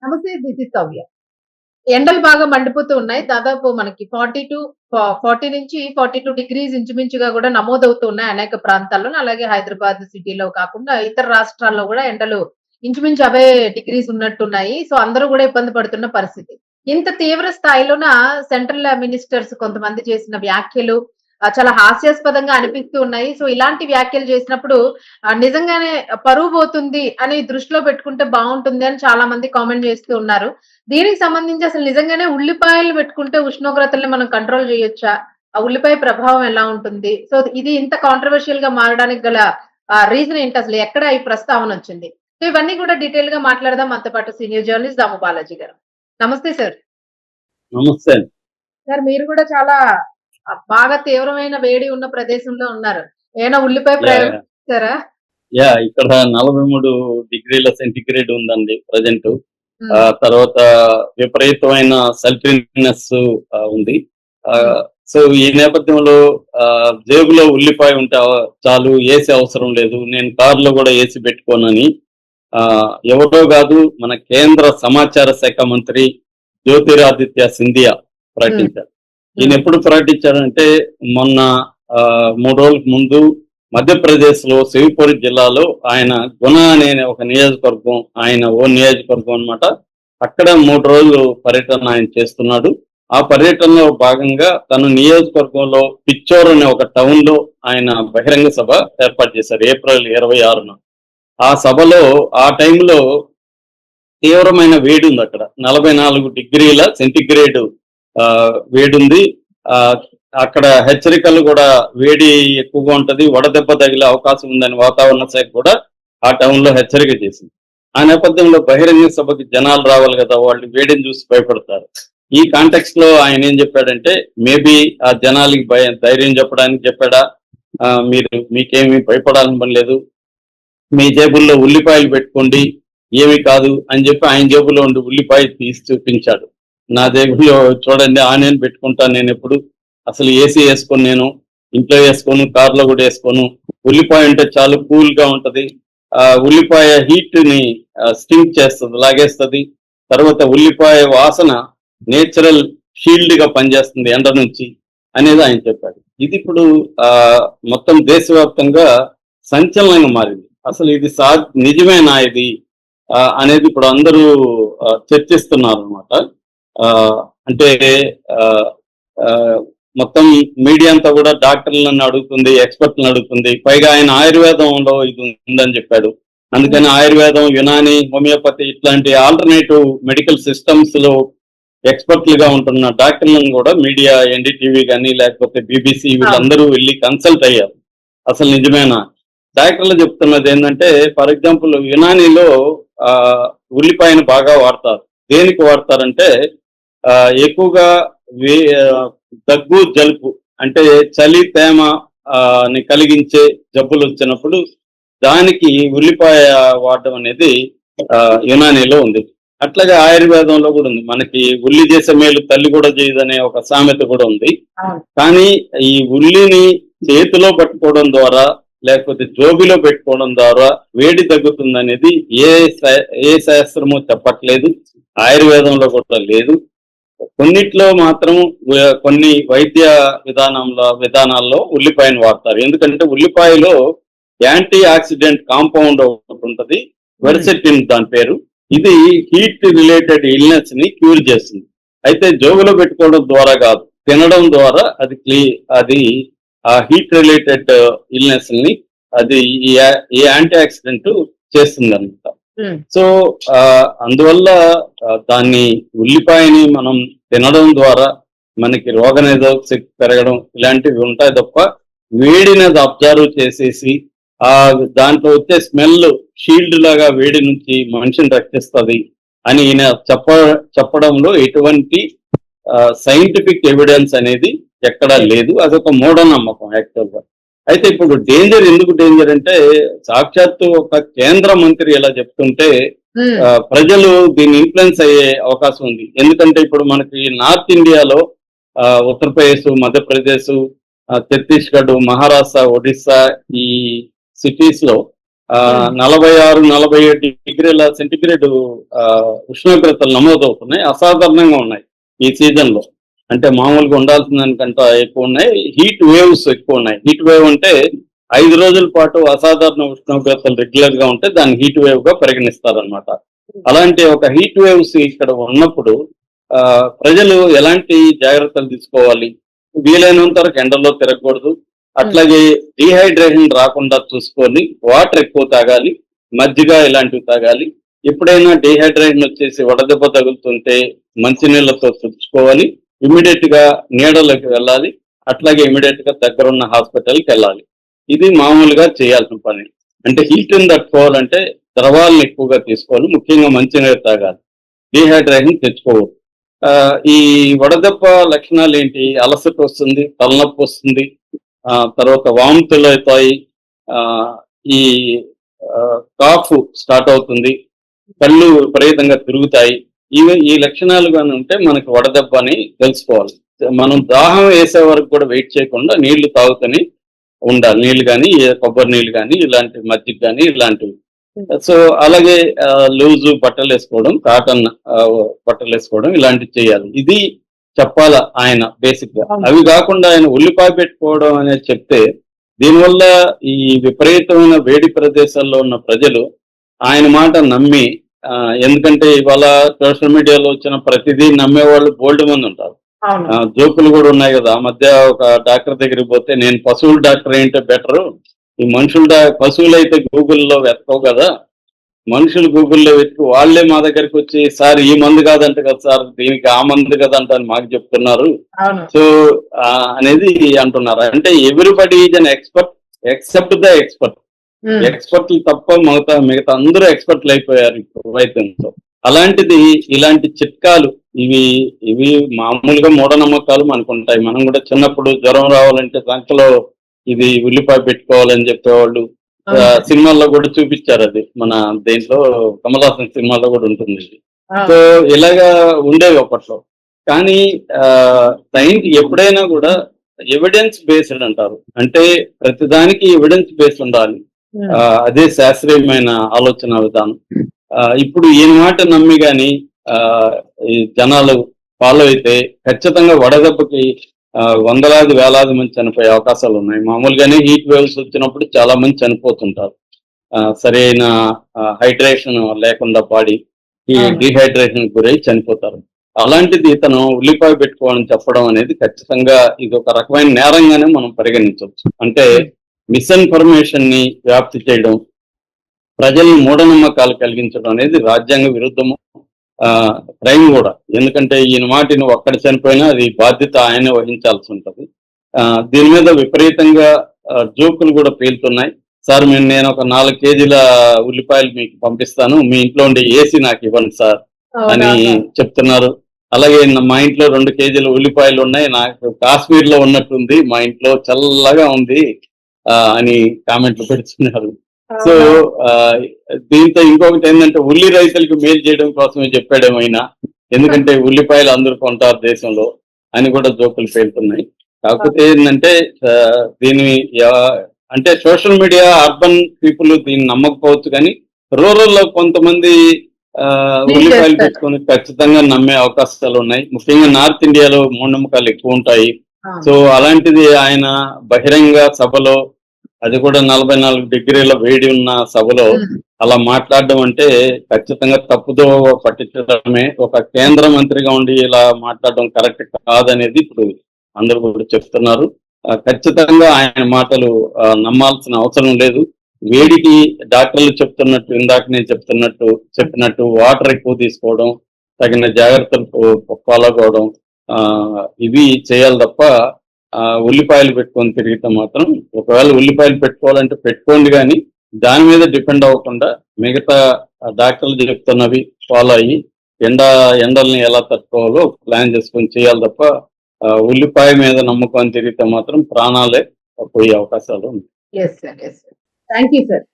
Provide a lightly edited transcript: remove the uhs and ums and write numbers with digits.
నమస్తే. This is Soumya. ఎండలు బాగా మండిపోతూ ఉన్నాయి. దాదాపు మనకి 40 నుంచి 42 డిగ్రీస్ ఇంచుమించుగా గూడా నమోదవుతూ ఉన్నాయి అనేక ప్రాంతాల్లోను. అలాగే హైదరాబాద్ సిటీలో కాకుండా ఇతర రాష్ట్రాల్లో గూడా ఎండలు ఇంచుమించు అవే డిగ్రీస్ ఉన్నట్టున్నాయి. సో, అందరూ గూడా ఇబ్బంది పడుతున్న పరిస్థితి. ఇంత తీవ్ర స్థాయిలోన సెంట్రల్ మినిస్టర్స్ కొంతమంది చేసిన వ్యాఖ్యలు చాలా హాస్యాస్పదంగా అనిపిస్తూ ఉన్నాయి. సో, ఇలాంటి వ్యాఖ్యలు చేసినప్పుడు నిజంగానే పరువు పోతుంది అని దృష్టిలో పెట్టుకుంటే బావుంటుంది అని చాలా మంది కామెంట్ చేస్తూ ఉన్నారు. దీనికి సంబంధించి అసలు నిజంగానే ఉల్లిపాయలు పెట్టుకుంటే ఉష్ణోగ్రతల్ని మనం కంట్రోల్ చేయొచ్చా? ఆ ఉల్లిపాయ ప్రభావం ఎలా ఉంటుంది? సో, ఇది ఇంత కాంట్రోవర్షియల్‌గా మారడానికి గల రీజన్ ఏంటసలు? ఎక్కడ ఈ ప్రస్తావనొచ్చింది? సో, ఇవన్నీ కూడా డీటెయిల్‌గా మాట్లాడదాం. మనతో పాటు సీనియర్ జర్నలిస్ట్ దాము బాలాజీ గారు. నమస్తే సార్. నమస్తే. సార్ మీరు కూడా చాలా బాగా తీవ్రమైన వేడి ఉన్న ప్రదేశంలో ఉన్నారు. ఏమైనా ఉల్లిపాయ యాహ్! ప్రయోగం యాహ్! చేసారా? ఇక్కడ 43 డిగ్రీల సెంటిగ్రేడ్ ఉందండి ప్రెజెంటు. హ్మ్. తర్వాత విపరీతమైన సల్ట్రీనెస్ ఉంది. హ్మ్. సో, ఈ నేపథ్యంలో జేబులో ఉల్లిపాయ ఉంటే చాలు, ఏసీ అవసరం లేదు. నేను కార్‌లో గూడా ఏసీ పెట్టుకోనని ఎవరో గాదు, మన కేంద్ర సమాచార శాఖ మంత్రి జ్యోతిరాదిత్య సింధియా హ్మ్. ప్రకటించారు. హ్మ్. ఈయనెప్పుడు ప్రకటించారంటే మొన్న 3 రోజులకు ముందు మధ్యప్రదేశ్‌లో శివపురి జిల్లాలో ఆయన గుణ అనే ఒక నియోజకవర్గం, ఆయన నియోజకవర్గం అన్నమాట. అక్కడ 3 రోజులు పర్యటన ఆయన చేస్తున్నాడు. ఆ పర్యటనలో భాగంగా తన నియోజకవర్గంలో పిచ్చోర్ అనే ఒక టౌన్‌లో ఆయన బహిరంగ సభ ఏర్పాటు చేశారు ఏప్రిల్ 26న. ఆ సభలో ఆ టైంలో తీవ్రమైన వేడుందక్కడ. 44 డిగ్రీల సెంటిగ్రేడ్ వేడుంది. ఆహ్, అక్కడ హెచ్చరికలు గూడా వేడి ఎక్కువగా ఉంటది, వడదెబ్బ తగిలే అవకాశం ఉందని వాతావరణ శాఖ కూడా ఆ టౌన్‌లో హెచ్చరిక చేసింది. ఆ నేపథ్యంలో బహిరంగ సభకి జనాలు రావాలి గదా! వాళ్ళు వేడిని చూసి భయపడతారు. ఈ కాంటెక్స్ట్‌లో ఆయనేం చెప్పాడంటే, మేబీ ఆ జనాలకి ధైర్యం చెప్పడానికి చెప్పాడా? మీకేమి భయపడాల్సిన పని లేదు. మీ జేబుల్లో ఉల్లిపాయలు పెట్టుకోండి, ఏమి కాదు అని చెప్పి ఆయన జేబులో ఉండి ఉల్లిపాయ తీసి చూపించాడు. నా జేబులో చూడండి ఆనియన్ పెట్టుకుంటాను నేనెప్పుడు. అసలు ఏసీ ఏసుకోను నేను. ఇంట్లో ఏసుకోను, కార్‌లో గూడా ఏసుకోను. ఉల్లిపాయ ఉంటే చాలు, కూల్‌గా ఉంటది. ఉల్లిపాయ హీట్‌ని స్టింక్ చేస్తది, లాగేస్తది. తర్వాత ఉల్లిపాయ వాసన నేచురల్ షీల్డ్‌గా పనిచేస్తుంది ఎండ నుంచి అనేది ఆయన చెప్పాడు. ఇది ఇప్పుడు మొత్తం దేశవ్యాప్తంగా సంచలనంగా మారింది. అసలు ఇది నిజమేనా ఇది అనేది ఇప్పుడు అందరూ చర్చిస్తున్నారనమాట. అంటే ఆహ్, ఆహ్, మొత్తం మీడియా అంతా కూడా డాక్టర్లను అడుగుతుంది, ఎక్స్‌పర్ట్‌లను అడుగుతుంది. పైగా ఆయన ఆయుర్వేదంలో ఇది ఉందని చెప్పాడు. అందుకని హ్మ్. ఆయుర్వేదం, యునాని, హోమియోపతి ఇట్లాంటి ఆల్టర్‌నేటివ్ మెడికల్ సిస్టమ్స్‌లో ఎక్స్‌పర్ట్‌లుగా ఉంటున్న డాక్టర్లను కూడా మీడియా, ఎన్‌డీటీవీ గాని, లేకపోతే బీబీసీ అవును. వీళ్ళందరూ వెళ్లి కన్సల్ట్ అయ్యారు. అసలు నిజమేనా? డాక్టర్లు చెప్తున్నది ఏంటంటే, ఫర్ ఎగ్జాంపుల్ యునానీలో ఆహ్, ఉల్లిపాయను బాగా వాడతారు. దేనికి వాడతారంటే ఎక్కువగా వే ఆహ్, దగ్గు, జలుబు అంటే చలి, తేమ ని కలిగించే జబ్బులొచ్చినప్పుడు దానికి ఉల్లిపాయ వాడడం అనేది యునానీలో ఉంది. అట్లాగే ఆయుర్వేదంలో కూడా ఉంది. మనకి ఉల్లి చేసే మేలు తల్లి కూడా చేయదనే ఒక సామెత కూడా ఉంది. అవును. కానీ ఈ ఉల్లిని చేతిలో పట్టుకోవడం ద్వారా, లేకపోతే జోబిలో పెట్టుకోవడం ద్వారా వేడి తగ్గుతుందనేది ఏ శాస్త్రము చెప్పట్లేదు. ఆయుర్వేదంలో కూడా లేదు. కొన్నిట్లో మాత్రం కొన్ని వైద్య విధానాల్లో ఉల్లిపాయను వాడతారు. ఎందుకంటే ఉల్లిపాయలో యాంటీ ఆక్సిడెంట్ కాంపౌండ్ ఒకటి ఉంటది. హ్మ్. వెర్సెటిన్ దాని పేరు. ఇది హీట్ రిలేటెడ్ ఇల్నెస్ ని క్యూర్ చేస్తుంది. అయితే జోబులో పెట్టుకోవడం ద్వారా కాదు, తినడం ద్వారా అది ఆ హీట్ రిలేటెడ్ ఇల్నెస్ ని అది ఈ యాంటీ ఆక్సిడెంట్ చేస్తుందన్నమాట. హ్మ్. సో అందువల్ల దాన్ని ఉల్లిపాయని మనం తినడం ద్వారా మనకి రోగనిరోధక శక్తి పెరగడం ఇలాంటివి ఉంటాయి తప్ప, వేడిని అది అబ్జర్వ్ చేసేసి దాంట్లో వచ్చే స్మెల్ షీల్డ్ లాగా వేడి నుంచి మనిషిని రక్షిస్తుంది అని ఈయన చెప్పడంలో ఎటువంటి సైంటిఫిక్ ఎవిడెన్స్ అనేది ఎక్కడా లేదు. అదొక మూఢనమ్మకం యాక్చువల్ గా. అయితే ఇప్పుడు ఎందుకు డేంజర్ అంటే, సాక్షాత్తు ఒక కేంద్ర మంత్రి ఇలా చెప్తుంటే హ్మ్. ప్రజలు దీన్ని ఇన్ఫ్లుయెన్స్ అయ్యే అవకాశం ఉంది. ఎందుకంటే ఇప్పుడు మనకి నార్త్ ఇండియాలో ఉత్తరప్రదేశ్, మధ్యప్రదేశ్, ఛత్తీస్గఢ్, మహారాష్ట్ర, ఒడిస్సా ఈ సిటీస్ లో Hmm. 46-47 సెంటిగ్రేడ్ ఉష్ణోగ్రతలు నమోదవుతున్నాయి. అసాధారణంగా ఉన్నాయి ఈ సీజన్ లో. అంటే మామూలుగా ఉండాల్సిన దానికంటే ఎక్కువ ఉన్నాయి. హీట్ వేవ్స్ ఎక్కువ ఉన్నాయి. హీట్ వేవ్ అంటే 5 రోజుల పాటు అసాధారణ ఉష్ణోగ్రతలు రెగ్యులర్ గా ఉంటే దాన్ని హీట్ వేవ్ గా పరిగణిస్తారనమాట. అలాంటి ఒక హీట్ వేవ్స్ ఇక్కడ ఉన్నప్పుడు ప్రజలు ఎలాంటి జాగ్రత్తలు తీసుకోవాలి? వీలైనంత వరకు ఎండలో తిరగకూడదు. అట్లాగే డీహైడ్రేషన్ రాకుండా చూసుకొని వాటర్ ఎక్కువ తాగాలి, మజ్జిగ ఇలాంటివి తాగాలి. ఎప్పుడైనా డీహైడ్రేషన్ వచ్చేసి వడదెబ్బ తగులుతుంటే మంచినీళ్ళతో తుడుచుకోవాలి. ఇమీడియట్ గా నీడలోకి వెళ్ళాలి. అట్లాగే ఇమీడియట్ గా దగ్గరున్న హాస్పిటల్కి వెళ్ళాలి. ఇది మామూలుగా చేయాల్సిన పని. అంటే హీట్ని తట్టుకోవాలంటే ద్రవాలను ఎక్కువగా తీసుకోవాలి. ముఖ్యంగా మంచినీరు తాగాలి. డీహైడ్రేషన్ తెచ్చుకోవద్దు. ఈ వడదెబ్బ లక్షణాలు ఏంటి? అలసట వస్తుంది, తలనొప్పి వస్తుంది, తర్వాత వాంతులు అవుతాయి, ఈ కాఫ్ స్టార్ట్ అవుతుంది, కళ్ళు విపరీతంగా తిరుగుతాయి. ఈ లక్షణాలు కానీ ఉంటే మనకి వడదెబ్బ అని తెలుసుకోవాలి. మనం దాహం వేసే వరకు కూడా వెయిట్ చేయకుండా నీళ్లు తాగుతూనే ఉండాలి. నీళ్లు కానీ, కొబ్బరి నీళ్ళు కానీ, ఇలాంటి మజ్జిగ కానీ ఇలాంటివి. సో అలాగే లూజు బట్టలు వేసుకోవడం, కాటన్ బట్టలు వేసుకోవడం ఇలాంటివి చేయాలి. ఇది చెప్పాల ఆయన బేసిక్ గా. అవి కాకుండా ఆయన ఉల్లిపాయ పెట్టుకోవడం అనేది చెప్తే దీనివల్ల ఈ విపరీతమైన వేడి ప్రదేశాల్లో ఉన్న ప్రజలు ఆయన మాట నమ్మి, ఎందుకంటే ఇవాళ సోషల్ మీడియాలో వచ్చిన ప్రతిదీ నమ్మేవాళ్ళు బోల్డ్ మంది ఉంటారు. జోకులు కూడా ఉన్నాయి కదా. ఆ మధ్య ఒక డాక్టర్ దగ్గరికి పోతే, నేను పశువుల డాక్టర్ ఏంటో బెటరు, ఈ పశువులు అయితే గూగుల్లో వెతకవు కదా, మనుషులు గూగుల్లో వెతికి వాళ్ళే మా దగ్గరికి వచ్చి, సార్ ఈ మందు కాదంట కదా సార్, దీనికి ఆ మందు కదంట అని మాకు చెప్తున్నారు. సో అనేది అంటున్నారు. అంటే everybody is an expert except the expert. ఎక్స్పర్ట్లు తప్ప మిగతా అందరూ ఎక్స్పర్ట్లు అయిపోయారు ఇప్పుడు వైద్యంతో. అలాంటిది ఇలాంటి చిట్కాలు ఇవి మామూలుగా మూఢనమ్మకాలు మనకు ఉంటాయి. మనం కూడా చిన్నప్పుడు జ్వరం రావాలంటే సంఖ్యలో ఇది ఉల్లిపాయ పెట్టుకోవాలని చెప్పేవాళ్ళు. సినిమాల్లో కూడా చూపించారు. అది మన దేంట్లో కమలాసన్ సినిమాలో కూడా ఉంటుంది. సో ఇలాగా ఉండేవి అప్పట్లో. కానీ ఎప్పుడైనా కూడా ఎవిడెన్స్ బేస్డ్ అంటారు. అంటే ప్రతిదానికి ఎవిడెన్స్ బేస్ ఉండాలి. అదే శాస్త్రీయమైన ఆలోచన విధానం. ఇప్పుడు ఈ మాట నమ్మి కానీ ఈ జనాలు ఫాలో అయితే ఖచ్చితంగా వడదెబ్బకి వందలాది వేలాది మంది చనిపోయే అవకాశాలు ఉన్నాయి. మామూలుగానే హీట్ వేవ్స్ వచ్చినప్పుడు చాలా మంది చనిపోతుంటారు. సరైన హైడ్రేషన్ లేకుండా బాడీ ఈ డిహైడ్రేషన్ గురై చనిపోతారు. అలాంటిది ఇతను ఉల్లిపాయ పెట్టుకోవాలని చెప్పడం అనేది ఖచ్చితంగా ఇది ఒక రకమైన నేరంగానే మనం పరిగణించవచ్చు. అంటే మిస్ఇన్ఫర్మేషన్ ని వ్యాప్తి చేయడం, ప్రజల్ని మూఢనమ్మకాలు కలిగించడం అనేది రాజ్యాంగ విరుద్ధము, క్రైమ్ కూడా. ఎందుకంటే ఈయన మాట నువ్వు ఒక్కడ చనిపోయినా అది బాధ్యత ఆయనే వహించాల్సి ఉంటుంది. దీని మీద విపరీతంగా జోకులు కూడా పేలుతున్నాయి. సార్ నేను ఒక 4 కేజీల ఉల్లిపాయలు మీకు పంపిస్తాను, మీ ఇంట్లో ఉండే ఏసీ నాకు ఇవ్వండి సార్ అని చెప్తున్నారు. అలాగే మా ఇంట్లో 2 కేజీల ఉల్లిపాయలు ఉన్నాయి, నాకు కాశ్మీర్ లో ఉన్నట్టుంది, మా ఇంట్లో చల్లగా ఉంది అని కామెంట్లు పెడుతున్నారు. సో దీంతో ఇంకొకటి ఏంటంటే ఉల్లి రైతులకు మేలు చేయడం కోసమే చెప్పాడేమైనా, ఎందుకంటే ఉల్లిపాయలు అందరూ కొంటారు దేశంలో అని కూడా జోకులు పేలుతున్నాయి. కాకపోతే ఏంటంటే దీని అంటే సోషల్ మీడియా అర్బన్ పీపుల్ దీన్ని నమ్మకపోవచ్చు, కానీ రూరల్ లో కొంతమంది ఉల్లిపాయలు పెట్టుకొని ఖచ్చితంగా నమ్మే అవకాశాలు ఉన్నాయి. ముఖ్యంగా నార్త్ ఇండియాలో మూఢనమ్మకాలు ఎక్కువ ఉంటాయి. సో అలాంటిది ఆయన బహిరంగ సభలో, అది కూడా 44 డిగ్రీల వేడి ఉన్న సభలో అలా మాట్లాడడం అంటే ఖచ్చితంగా తప్పుదో పట్టించడమే. ఒక కేంద్ర మంత్రిగా ఉండి ఇలా మాట్లాడడం కరెక్ట్ కాదనేది ఇప్పుడు అందరూ కూడా చెప్తున్నారు. ఖచ్చితంగా ఆయన మాటలు నమ్మాల్సిన అవసరం లేదు. వేడికి డాక్టర్లు చెప్తున్నట్టు, ఇందాక నేను చెప్పినట్టు వాటర్ ఎక్కువ తీసుకోవడం, తగిన జాగ్రత్తలు ఫాలో కావడం, ఇవి చేయాలి తప్ప ఉల్లిపాయలు పెట్టుకొని తిరిగితే మాత్రం, ఒకవేళ ఉల్లిపాయలు పెట్టుకోవాలంటే పెట్టుకోండి, కానీ దాని మీద డిపెండ్ అవ్వకుండా మిగతా డాక్టర్లు చెప్తున్నవి ఫాలో అయ్యి ఎండల్ని ఎలా తట్టుకోవాలో ప్లాన్ చేసుకొని చేయాలి తప్ప ఉల్లిపాయ మీద నమ్మకం తిరిగితే మాత్రం ప్రాణాలే పోయే అవకాశాలు ఉన్నాయి. Thank you sir.